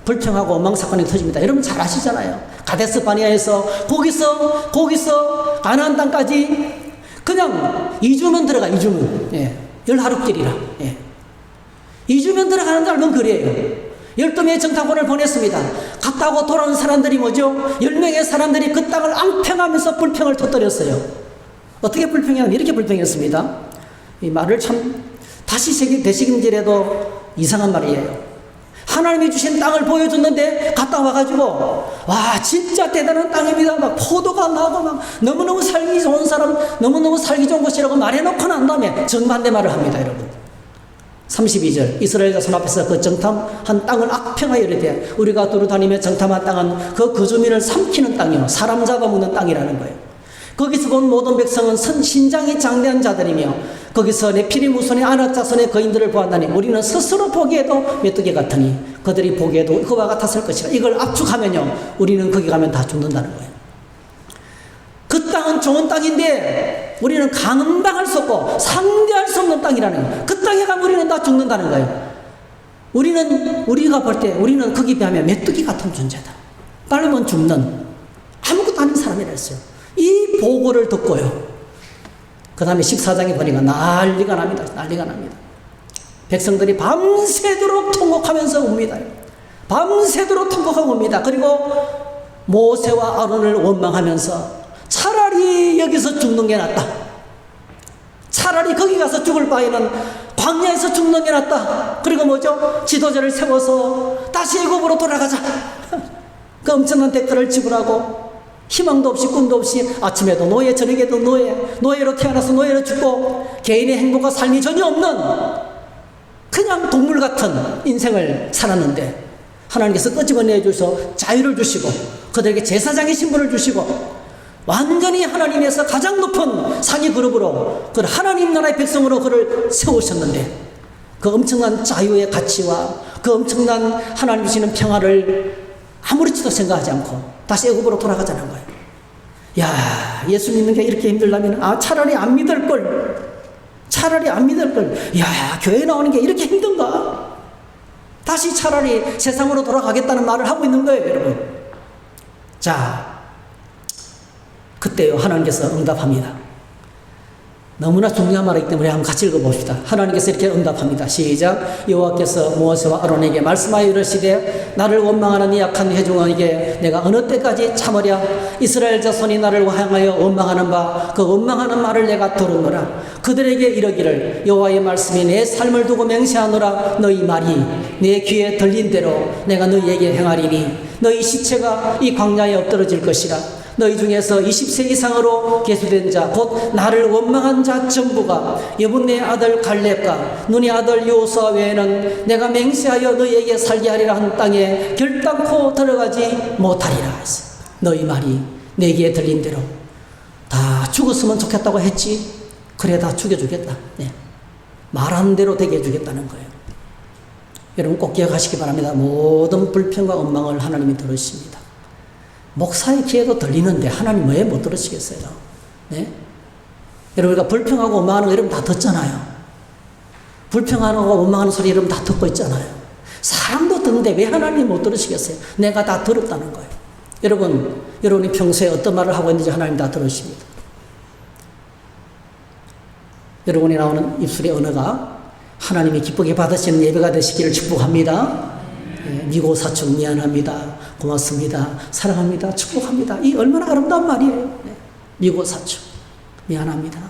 Speaker 1: 불평하고 원망 사건이 터집니다. 여러분 잘 아시잖아요. 가데스 바네아에서 거기서 가나안 땅까지 그냥 2주면 들어가. 2주면. 예. 10하루길이라. 예. 2주면 들어가는 짧은 거리예요. 12명의 정탐꾼을 보냈습니다. 갔다 오고 돌아온 사람들이 뭐죠? 10명의 사람들이 그 땅을 앙평하면서 불평을 터뜨렸어요. 어떻게 불평했냐면 이렇게 불평했습니다. 이 말을 참 다시 되새김질해도 이상한 말이에요. 하나님이 주신 땅을 보여줬는데 갔다 와가지고 와 진짜 대단한 땅입니다. 막 포도가 나고 막 너무너무 살기 좋은 사람, 너무너무 살기 좋은 곳이라고 말해놓고 난 다음에 정반대 말을 합니다. 여러분 32절, 이스라엘 자손 앞에서 그 정탐한 땅을 악평하여 이르되 우리가 두루다니며 정탐한 땅은 그 거주민을 삼키는 땅이요 사람 잡아먹는 땅이라는 거예요. 거기서 본 모든 백성은 신장이 장대한 자들이며 거기서 네피림 후손의 아낙 자손의 거인들을 보았다니 우리는 스스로 보기에도 메뚜기 같으니 그들이 보기에도 그와 같았을 것이라. 이걸 압축하면요 우리는 거기 가면 다 죽는다는 거예요. 그 땅은 좋은 땅인데 우리는 감당할 수 없고 상대할 수 없는 땅이라는 거예요. 그 땅에 가면 우리는 다 죽는다는 거예요. 우리가 볼 때 우리는 거기 비하면 메뚜기 같은 존재다. 빨면 죽는 아무것도 아닌 사람이라 했어요. 이 보고를 듣고요. 그 다음에 14장에 보니까 난리가 납니다. 백성들이 밤새도록 통곡하면서 옵니다. 밤새도록 통곡하고 옵니다. 그리고 모세와 아론을 원망하면서 차라리 여기서 죽는 게 낫다. 차라리 거기 가서 죽을 바에는 광야에서 죽는 게 낫다. 그리고 뭐죠? 지도자를 세워서 다시 애굽으로 돌아가자. 그 엄청난 대가를 지불하고 희망도 없이 꿈도 없이 아침에도 노예 저녁에도 노예로 태어나서 노예로 죽고 개인의 행복과 삶이 전혀 없는 그냥 동물 같은 인생을 살았는데 하나님께서 끄집어내 주셔서 자유를 주시고 그들에게 제사장의 신분을 주시고 완전히 하나님에서 가장 높은 상위 그룹으로 그 하나님 나라의 백성으로 그를 세우셨는데 그 엄청난 자유의 가치와 그 엄청난 하나님 주시는 평화를 아무렇지도 생각하지 않고 다시 애굽으로 돌아가자는 거예요. 야, 예수 믿는 게 이렇게 힘들다면 차라리 안 믿을 걸. 야, 교회 나오는 게 이렇게 힘든가? 다시 차라리 세상으로 돌아가겠다는 말을 하고 있는 거예요, 여러분. 자, 그때요 하나님께서 응답합니다. 너무나 중요한 말이기 때문에 한번 같이 읽어봅시다. 하나님께서 이렇게 응답합니다. 시작. 여호와께서 모세와 아론에게 말씀하여 이르시되 나를 원망하는 이 약한 회중에게 내가 어느 때까지 참으랴. 이스라엘 자손이 나를 향하여 원망하는 바 그 원망하는 말을 내가 들었노라. 그들에게 이르기를 여호와의 말씀이 내 삶을 두고 맹세하노라. 너희 말이 내 귀에 들린 대로 내가 너희에게 행하리니 너희 시체가 이 광야에 엎드러질 것이라. 너희 중에서 20세 이상으로 계수된 자 곧 나를 원망한 자 전부가 여분네 아들 갈렙과 눈의 아들 여호수아 외에는 내가 맹세하여 너희에게 살게 하리라 한 땅에 결단코 들어가지 못하리라. 너희 말이 내게 들린 대로 다 죽었으면 좋겠다고 했지. 그래 다 죽여주겠다. 네. 말한 대로 되게 해주겠다는 거예요. 여러분 꼭 기억하시기 바랍니다. 모든 불평과 원망을 하나님이 들으십니다. 목사의 귀에도 들리는데 하나님 왜 못 들으시겠어요? 네? 여러분 우리가 불평하고 원망하는 거 여러분 다 듣잖아요. 불평하는 거 원망하는 소리 여러분 다 듣고 있잖아요. 사람도 듣는데 왜 하나님이 못 들으시겠어요? 내가 다 들었다는 거예요. 여러분이 평소에 어떤 말을 하고 있는지 하나님 다 들으십니다. 여러분이 나오는 입술의 언어가 하나님이 기쁘게 받으시는 예배가 되시기를 축복합니다. 미고사축 미안합니다. 고맙습니다. 사랑합니다. 축복합니다. 이 얼마나 아름다운 말이에요. 미고사축 미안합니다.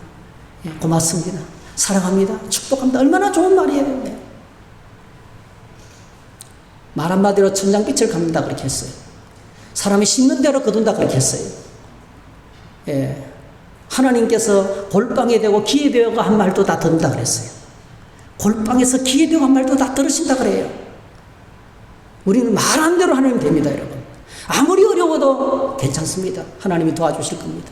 Speaker 1: 고맙습니다. 사랑합니다. 축복합니다. 얼마나 좋은 말이에요. 말 한마디로 천장빛을 갚는다 그렇게 했어요. 사람이 심는 대로 거둔다 그렇게 했어요. 하나님께서 골방에 대고 귀에 대고 한 말도 다 듣는다 그랬어요. 골방에서 귀에 대고 한 말도 다 들으신다 그래요. 우리는 말한 대로 하나님 됩니다, 여러분. 아무리 어려워도 괜찮습니다. 하나님이 도와주실 겁니다.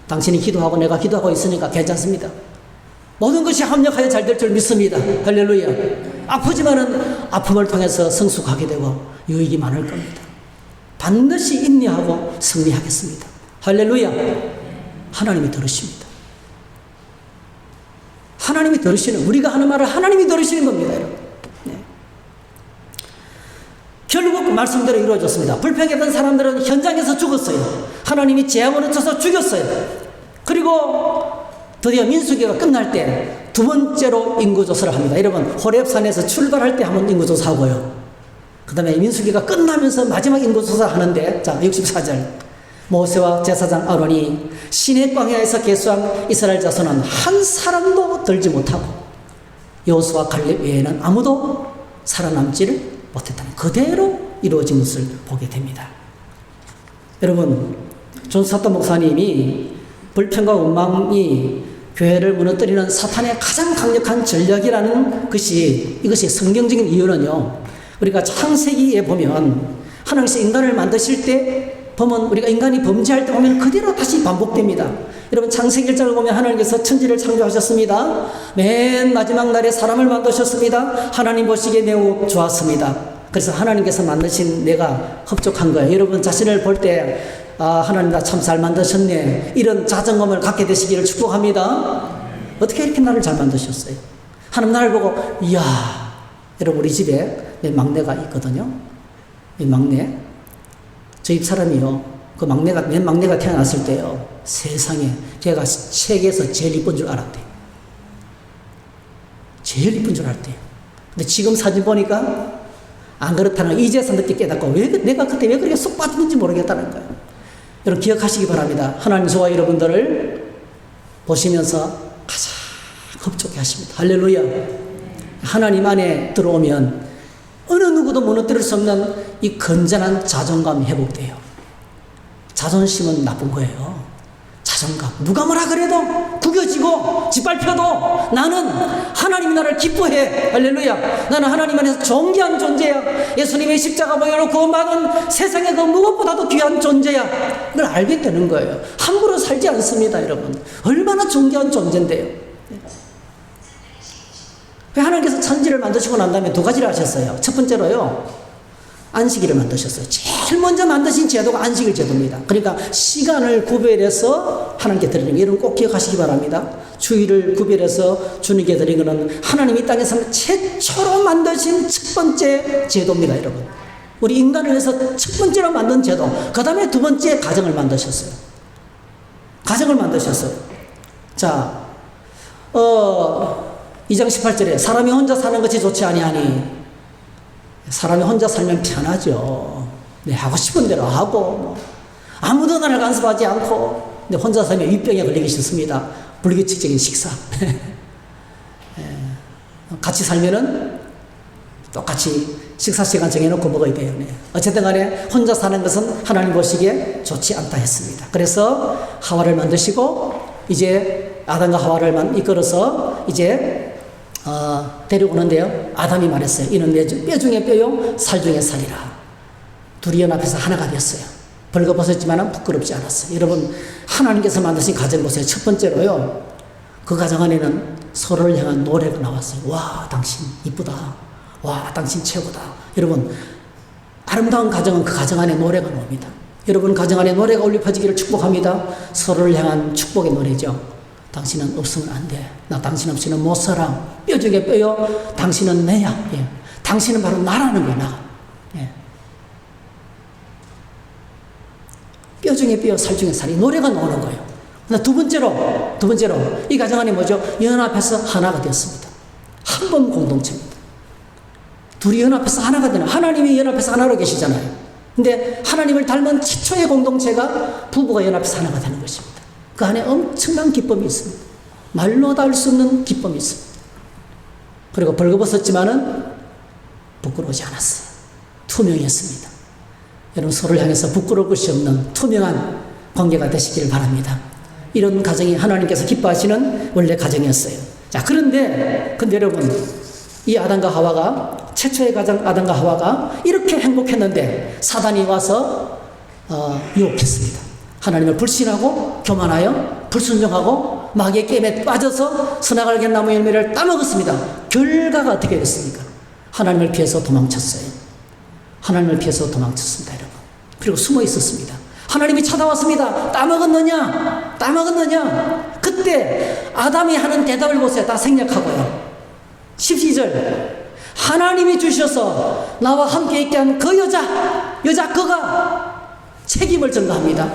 Speaker 1: 당신이 기도하고 내가 기도하고 있으니까 괜찮습니다. 모든 것이 합력하여 잘 될 줄 믿습니다. 할렐루야. 아프지만은 아픔을 통해서 성숙하게 되고 유익이 많을 겁니다. 반드시 인내하고 승리하겠습니다. 할렐루야. 하나님이 들으십니다. 하나님이 들으시는, 우리가 하는 말을 하나님이 들으시는 겁니다, 여러분. 결국 말씀대로 이루어졌습니다. 불평했던 사람들은 현장에서 죽었어요. 하나님이 재앙으로 쳐서 죽였어요. 그리고 드디어 민수기가 끝날 때 두 번째로 인구조사를 합니다. 여러분 호렙산에서 출발할 때 한번 인구조사하고요. 그 다음에 민수기가 끝나면서 마지막 인구조사를 하는데, 자 64절 모세와 제사장 아론이 시내 광야에서 계수한 이스라엘 자손은 한 사람도 들지 못하고 여호수아 갈렙 외에는 아무도 살아남지를 못했다는, 그대로 이루어진 것을 보게 됩니다. 여러분 존 사또 목사님이 불평과 원망이 교회를 무너뜨리는 사탄의 가장 강력한 전략이라는 이것이 성경적인 이유는요, 우리가 창세기에 보면 하나님께서 인간을 만드실 때 보면, 우리가 인간이 범죄할 때 보면 그대로 다시 반복됩니다. 여러분 창세기 1장을 보면 하나님께서 천지를 창조하셨습니다. 맨 마지막 날에 사람을 만드셨습니다. 하나님 보시기에 매우 좋았습니다. 그래서 하나님께서 만드신 내가 흡족한 거예요. 여러분 자신을 볼 때 하나님 나 참 잘 만드셨네, 이런 자존감을 갖게 되시기를 축복합니다. 어떻게 이렇게 나를 잘 만드셨어요? 하나님 나를 보고 이야, 여러분 우리 집에 내 막내가 있거든요. 이 막내, 저 집사람이요, 그 맨 막내가 태어났을 때요, 세상에 걔가 세계에서 제일 이쁜 줄 알았대요. 제일 이쁜 줄 알았대요. 근데 지금 사진 보니까 안 그렇다는 거 이제서 늦게 깨닫고, 내가 그때 왜 그렇게 쏙 빠졌는지 모르겠다는 거예요. 여러분 기억하시기 바랍니다. 하나님 저와 여러분들을 보시면서 가장 흡족해 하십니다. 할렐루야. 하나님 안에 들어오면 어느 누구도 무너뜨릴 수 없는 이 건전한 자존감이 회복돼요. 자존심은 나쁜 거예요. 자존감, 누가 뭐라 그래도 구겨지고 짓밟혀도 나는 하나님이 나를 기뻐해. 할렐루야. 나는 하나님 안에서 존귀한 존재야. 예수님의 십자가 보혈로 구원받은 세상에 그 무엇보다도 귀한 존재야. 그걸 알게 되는 거예요. 함부로 살지 않습니다, 여러분. 얼마나 존귀한 존재인데요. 왜 하나님께서 천지를 만드시고 난 다음에 두 가지를 하셨어요. 첫 번째로요, 안식일을 만드셨어요. 제일 먼저 만드신 제도가 안식일 제도입니다. 그러니까 시간을 구별해서 하나님께 드리는 거, 여러분 꼭 기억하시기 바랍니다. 주일을 구별해서 주님께 드리는 것은 하나님이 이 땅에서 최초로 만드신 첫 번째 제도입니다, 여러분. 우리 인간을 위해서 첫 번째로 만든 제도, 그 다음에 두 번째 가정을 만드셨어요. 가정을 만드셨어요. 자, 2장 18절에 사람이 혼자 사는 것이 좋지 아니하니, 사람이 혼자 살면 편하죠. 네, 하고 싶은 대로 하고, 아무도 나를 간섭하지 않고, 근데 혼자 살면 윗병에 걸리기 싫습니다. 불규칙적인 식사. 같이 살면은 똑같이 식사 시간 정해놓고 먹어야 돼요. 네. 어쨌든 간에 혼자 사는 것은 하나님 보시기에 좋지 않다 했습니다. 그래서 하와를 만드시고, 이제 아담과 하와를 이끌어서 이제 데려오는데요. 아담이 말했어요. 이는 뼈 중에 뼈요 살 중에 살이라. 둘이 연합해서 하나가 되었어요. 벌거벗었지만 부끄럽지 않았어요. 여러분, 하나님께서 만드신 가정 보세요. 첫 번째로요, 그 가정 안에는 서로를 향한 노래가 나왔어요. 와, 당신 이쁘다. 와, 당신 최고다. 여러분, 아름다운 가정은 그 가정 안에 노래가 나옵니다. 여러분 가정 안에 노래가 울려 퍼지기를 축복합니다. 서로를 향한 축복의 노래죠. 당신은 없으면 안 돼. 나 당신 없이는 못 살아. 뼈 중에 뼈요. 당신은 내야. 예. 당신은 바로 나라는 거야, 나. 예. 뼈 중에 뼈, 살 중에 살이 노래가 나오는 거예요. 두 번째로 이 가정 안에 뭐죠? 연합해서 하나가 되었습니다. 한 번 공동체입니다. 둘이 연합해서 하나가 되는, 하나님이 연합해서 하나로 계시잖아요. 근데 하나님을 닮은 최초의 공동체가 부부가 연합해서 하나가 되는 것입니다. 그 안에 엄청난 기쁨이 있습니다. 말로 다 할 수 없는 기쁨이 있습니다. 그리고 벌거벗었지만은 부끄러우지 않았어요. 투명했습니다. 여러분, 서로를 향해서 부끄러울 것이 없는 투명한 관계가 되시기를 바랍니다. 이런 가정이 하나님께서 기뻐하시는 원래 가정이었어요. 자, 그런데 여러분, 이 아담과 하와가, 최초의 가정 아담과 하와가 이렇게 행복했는데 사단이 와서 유혹했습니다. 하나님을 불신하고 교만하여 불순종하고 마귀의 게임에 빠져서 선악을 알게 나무 열매를 따먹었습니다. 결과가 어떻게 됐습니까? 하나님을 피해서 도망쳤어요. 하나님을 피해서 도망쳤습니다, 여러분. 그리고 숨어 있었습니다. 하나님이 찾아왔습니다. 따먹었느냐? 따먹었느냐? 그때 아담이 하는 대답을 보세요. 다 생략하고요. 12절, 하나님이 주셔서 나와 함께 있게 한 그 여자 그가 책임을 전가합니다.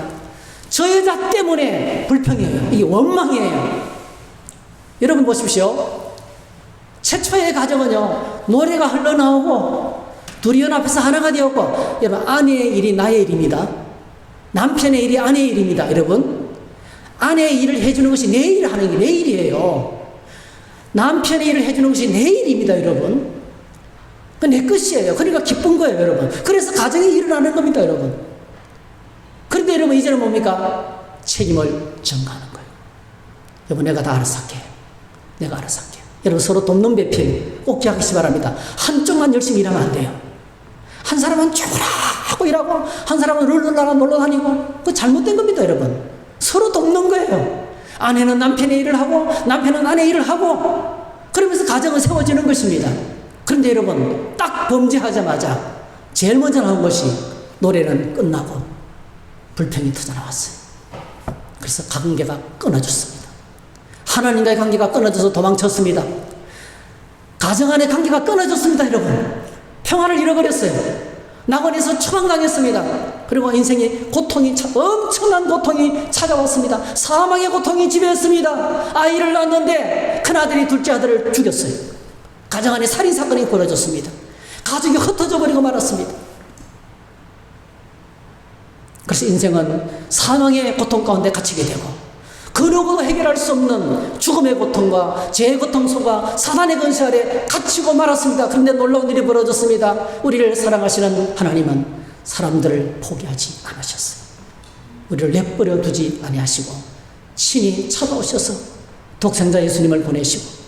Speaker 1: 저 여자 때문에 불평이에요. 이게 원망이에요. 여러분 보십시오. 최초의 가정은요, 노래가 흘러나오고 둘이 연합해서 하나가 되었고, 여러분, 아내의 일이 나의 일입니다. 남편의 일이 아내의 일입니다. 여러분, 아내의 일을 해주는 것이 내 일을 하는 게 내 일이에요. 남편의 일을 해주는 것이 내 일입니다, 여러분. 그 내 것이에요. 그러니까 기쁜 거예요, 여러분. 그래서 가정이 일어나는 겁니다, 여러분. 그런데 여러분, 이제는 뭡니까? 책임을 전가하는 거예요. 여러분, 내가 다 알아서 할게요. 내가 알아서 할게요. 여러분, 서로 돕는 배필 꼭 기억하시기 바랍니다. 한쪽만 열심히 일하면 안 돼요. 한 사람은 죽어라 하고 일하고, 한 사람은 룰루라라 놀러 다니고, 그거 잘못된 겁니다, 여러분. 서로 돕는 거예요. 아내는 남편의 일을 하고, 남편은 아내의 일을 하고, 그러면서 가정은 세워지는 것입니다. 그런데 여러분, 딱 범죄하자마자 제일 먼저 나온 것이 노래는 끝나고 불평이 터져나왔어요. 그래서 관계가 끊어졌습니다. 하나님과의 관계가 끊어져서 도망쳤습니다. 가정 안의 관계가 끊어졌습니다, 여러분. 평화를 잃어버렸어요. 낙원에서 처방당했습니다. 그리고 인생의 고통이, 엄청난 고통이 찾아왔습니다. 사망의 고통이 지배했습니다. 아이를 낳았는데 큰아들이 둘째 아들을 죽였어요. 가정 안에 살인사건이 벌어졌습니다. 가족이 흩어져 버리고 말았습니다. 그래서 인생은 사망의 고통 가운데 갇히게 되고, 그 누구도 해결할 수 없는 죽음의 고통과 죄의 고통 속과 사단의 권세 아래 갇히고 말았습니다. 그런데 놀라운 일이 벌어졌습니다. 우리를 사랑하시는 하나님은 사람들을 포기하지 않으셨어요. 우리를 내버려 두지 아니하시고 친히 찾아오셔서 독생자 예수님을 보내시고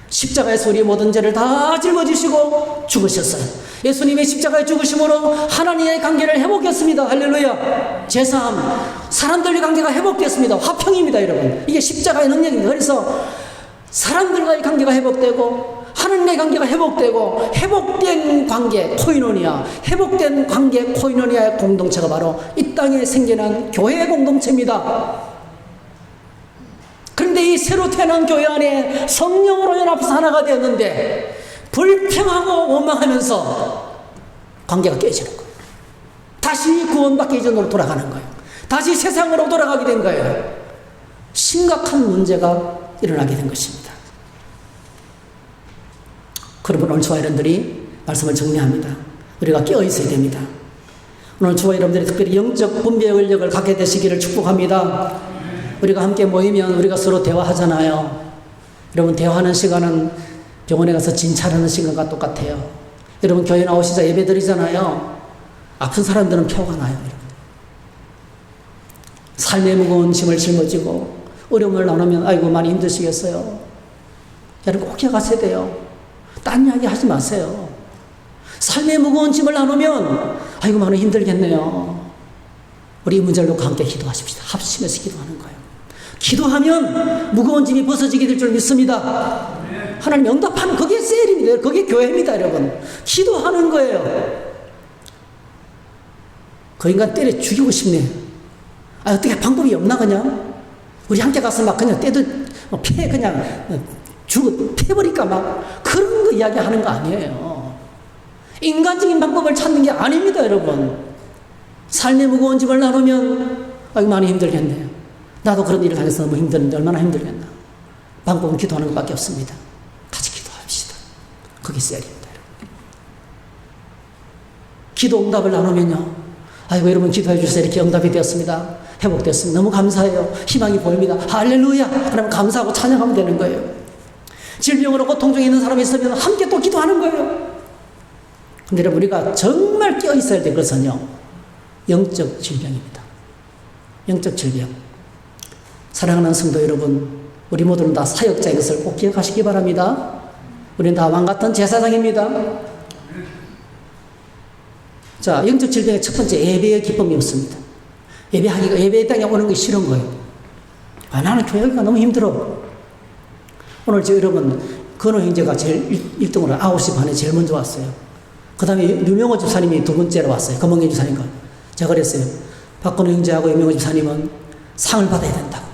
Speaker 1: 십자가에서 우리의 모든 죄를 다 짊어지시고 죽으셨어요. 예수님의 십자가의 죽으심으로 하나님의 관계를 회복했습니다. 할렐루야. 제사함, 사람들의 관계가 회복됐습니다. 화평입니다, 여러분. 이게 십자가의 능력입니다. 그래서 사람들과의 관계가 회복되고 하나님의 관계가 회복되고, 회복된 관계 코이노니아, 회복된 관계 코이노니아의 공동체가 바로 이 땅에 생겨난 교회 공동체입니다. 그런데 이 새로 태어난 교회 안에 성령으로 연합해서 하나가 되었는데 불평하고 원망하면서 관계가 깨지는 거예요. 다시 구원받기 이전으로 돌아가는 거예요. 다시 세상으로 돌아가게 된 거예요. 심각한 문제가 일어나게 된 것입니다. 그러면 오늘 저와 여러분들이 말씀을 정리합니다. 우리가 깨어 있어야 됩니다. 오늘 저와 여러분들이 특별히 영적 분별의 권력을 갖게 되시기를 축복합니다. 우리가 함께 모이면 우리가 서로 대화하잖아요. 여러분, 대화하는 시간은 병원에 가서 진찰하는 시간과 똑같아요. 여러분, 교회 나오시자 예배 드리잖아요. 아픈 사람들은 표가 나요. 여러분. 삶의 무거운 짐을 짊어지고 어려움을 나누면 아이고 많이 힘드시겠어요. 여러분, 꼭 기억하셔야 돼요. 딴 이야기 하지 마세요. 삶의 무거운 짐을 나누면 아이고 많이 힘들겠네요. 우리 이 문제를 놓고 함께 기도하십시다. 합심해서 기도하는 거예요. 기도하면 무거운 짐이 벗어지게 될 줄 믿습니다. 하나님 응답하는, 그게 셀입니다. 그게 교회입니다, 여러분. 기도하는 거예요. 그 인간 때려 죽이고 싶네. 아, 어떻게 방법이 없나, 그냥? 우리 함께 가서 막 그냥 그냥 패버릴까, 막. 그런 거 이야기하는 거 아니에요. 인간적인 방법을 찾는 게 아닙니다, 여러분. 삶의 무거운 짐을 나누면, 아이고, 많이 힘들겠네요. 나도 그런 일을 당해서 너무 힘드는데 얼마나 힘들겠나. 방법은 기도하는 것밖에 없습니다. 같이 기도합시다. 그게 셀입니다. 기도 응답을 나누면요, 아이고 여러분 기도해 주세요. 이렇게 응답이 되었습니다. 회복되었습니다. 너무 감사해요. 희망이 보입니다. 할렐루야. 그러면 감사하고 찬양하면 되는 거예요. 질병으로 고통 중에 있는 사람이 있으면 함께 또 기도하는 거예요. 근데 여러분, 우리가 정말 깨어 있어야 될 것은요, 영적 질병입니다. 영적 질병. 사랑하는 성도 여러분, 우리 모두는 다 사역자인 것을 꼭 기억하시기 바랍니다. 우리는 다 왕같은 제사장입니다. 자, 영적 질병의 첫 번째, 예배의 기쁨이 없습니다. 예배의 땅에 오는 게 싫은 거예요. 아, 나는 교회가 너무 힘들어. 오늘 여러분, 건호 형제가 제일 1등으로 9시 반에 제일 먼저 왔어요. 그 다음에 유명호 집사님이 두 번째로 왔어요. 금홍기 집사님과. 제가 그랬어요. 박건호 형제하고 유명호 집사님은 상을 받아야 된다고.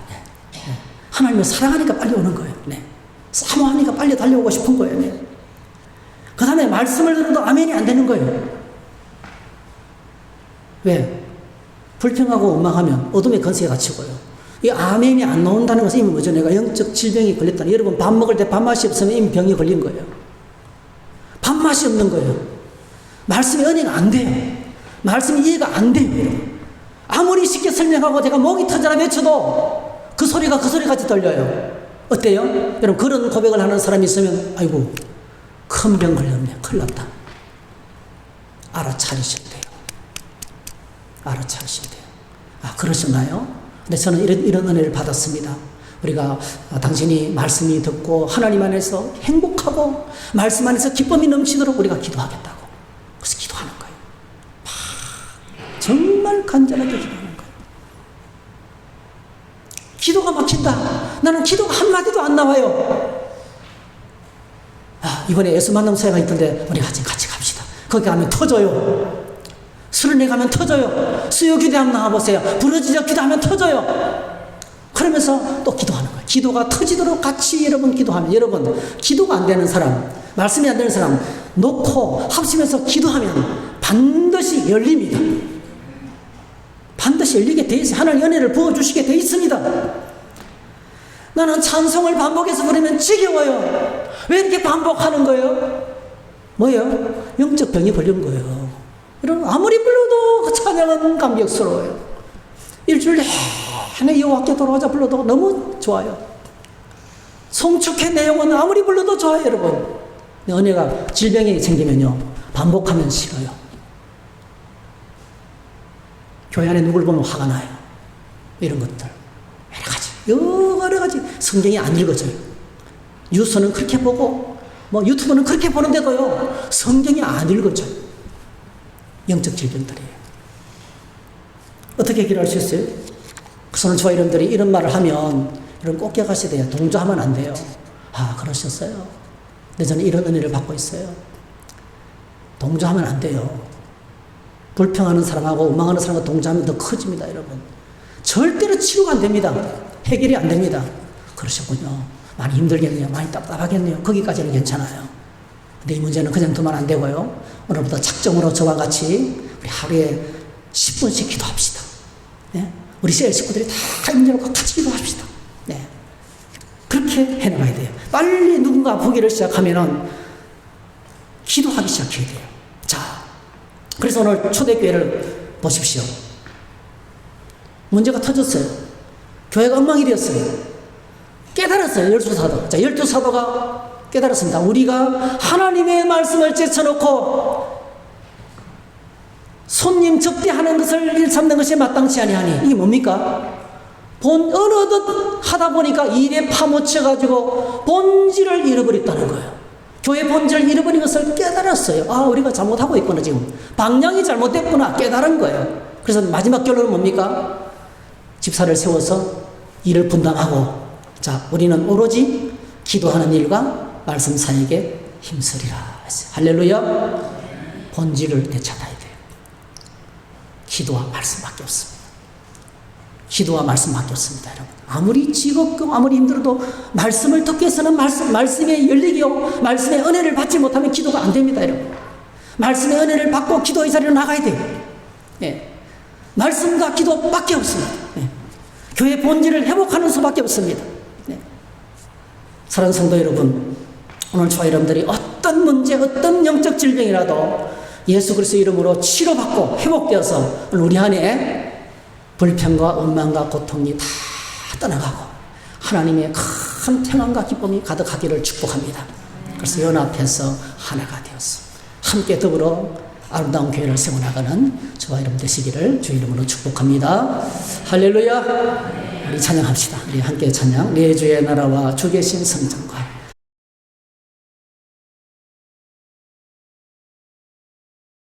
Speaker 1: 하나님을 사랑하니까 빨리 오는 거예요. 네. 사모하니까 빨리 달려오고 싶은 거예요. 네. 그 다음에 말씀을 들어도 아멘이 안 되는 거예요. 왜? 불평하고 원망하면 어둠의 건세가 갇히고요. 이 아멘이 안 나온다는 것은 이미 뭐죠? 내가 영적 질병이 걸렸다는. 여러분, 밥 먹을 때 밥맛이 없으면 이미 병이 걸린 거예요. 밥맛이 없는 거예요. 말씀이 은혜가 안 돼요. 말씀이 이해가 안 돼요. 여러분. 아무리 쉽게 설명하고 제가 목이 터져라 외쳐도 그 소리가 같이 들려요. 어때요? 여러분, 그런 고백을 하는 사람이 있으면 아이고 큰 병 걸렸네. 큰일 났다. 알아차리셔야 돼요. 알아차리셔야 돼요. 아, 그러셨나요? 근데 저는 이런 은혜를 받았습니다. 우리가 당신이 말씀이 듣고 하나님 안에서 행복하고 말씀 안에서 기쁨이 넘치도록 우리가 기도하겠다고. 그래서 기도하는 거예요. 정말 간절하게 기도하는 거예요. 기도가 막힌다. 나는 기도가 한마디도 안 나와요. 아, 이번에 예수 만남 사회가 있던데 우리 같이 갑시다. 거기 가면 터져요. 수련회 가면 터져요. 수요 기도 한번 나와보세요. 부르짖어 기도하면 터져요. 그러면서 또 기도하는 거예요. 기도가 터지도록 같이 여러분 기도하면, 여러분 기도가 안 되는 사람, 말씀이 안 되는 사람 놓고 합심해서 기도하면 반드시 열립니다. 반드시 열리게 돼 있어요. 하나님 은혜를 부어주시게 돼 있습니다. 나는 찬송을 반복해서 부르면 지겨워요. 왜 이렇게 반복하는 거예요? 뭐예요? 영적 병이 걸린 거예요. 여러분, 아무리 불러도 그 찬양은 감격스러워요. 일주일 내내 여호와께 돌아오자 불러도 너무 좋아요. 송축의 내용은 아무리 불러도 좋아요, 여러분. 은혜가 질병이 생기면요, 반복하면 싫어요. 교회 안에 누굴 보면 화가 나요. 이런 것들. 여러 가지 성경이 안 읽어져요. 뉴스는 그렇게 보고 뭐 유튜브는 그렇게 보는데도요, 성경이 안 읽어져요. 영적 질병들이에요. 어떻게 기도할 수 있어요? 그래서 저와 여러분들이 이런 말을 하면 여러분 꼭 기억하셔야 돼요. 동조하면 안 돼요. 아, 그러셨어요. 근데 저는 이런 은혜를 받고 있어요. 동조하면 안 돼요. 불평하는 사람하고 원망하는 사람과 동조하면 더 커집니다, 여러분. 절대로 치료가 안 됩니다. 해결이 안 됩니다. 그러셨군요. 많이 힘들겠네요. 많이 답답하겠네요. 거기까지는 괜찮아요. 근데 이 문제는 그냥 두면 안 되고요. 오늘부터 작정으로 저와 같이 우리 하루에 10분씩 기도합시다. 네? 우리 셀 식구들이 다 힘내놓고 같이 기도합시다. 네. 그렇게 해나가야 돼요. 빨리 누군가 보기를 시작하면은 기도하기 시작해야 돼요. 자, 그래서 오늘 초대교회를 보십시오. 문제가 터졌어요. 교회가 엉망이 되었어요. 깨달았어요. 12사도. 자, 12사도가 깨달았습니다. 우리가 하나님의 말씀을 제쳐놓고 손님 접대하는 것을 일삼는 것이 마땅치 아니하니, 이게 뭡니까? 어느덧 하다 보니까 일에 파묻혀가지고 본질을 잃어버렸다는 거예요. 교회 본질을 잃어버린 것을 깨달았어요. 아, 우리가 잘못하고 있구나, 지금. 방향이 잘못됐구나, 깨달은 거예요. 그래서 마지막 결론은 뭡니까? 집사를 세워서 일을 분담하고, 자, 우리는 오로지 기도하는 일과 말씀 사역에 힘쓰리라 했어요. 할렐루야. 본질을 되찾아야 돼요. 기도와 말씀밖에 없습니다. 기도와 말씀밖에 없습니다, 여러분. 아무리 즐겁고 아무리 힘들어도 말씀을 듣기 위해서는 말씀에 열리기요, 말씀의 은혜를 받지 못하면 기도가 안 됩니다, 여러분. 말씀의 은혜를 받고 기도의 자리로 나가야 돼요. 예. 말씀과 기도밖에 없습니다. 예. 교회 본질을 회복하는 수밖에 없습니다. 예. 사랑하는 성도 여러분, 오늘 저와 여러분들이 어떤 문제, 어떤 영적 질병이라도 예수 그리스도의 이름으로 치료받고 회복되어서 우리 안에 불평과 원망과 고통이 다 떠나가고 하나님의 큰 평안과 기쁨이 가득하기를 축복합니다. 그래서 연합해서 하나가 되었어. 함께 더불어 아름다운 교회를 세워나가는 저와 여러분 되시기를 주 이름으로 축복합니다. 할렐루야. 우리 찬양합시다. 우리 함께 찬양. 내 주의 나라와 주 계신 성전과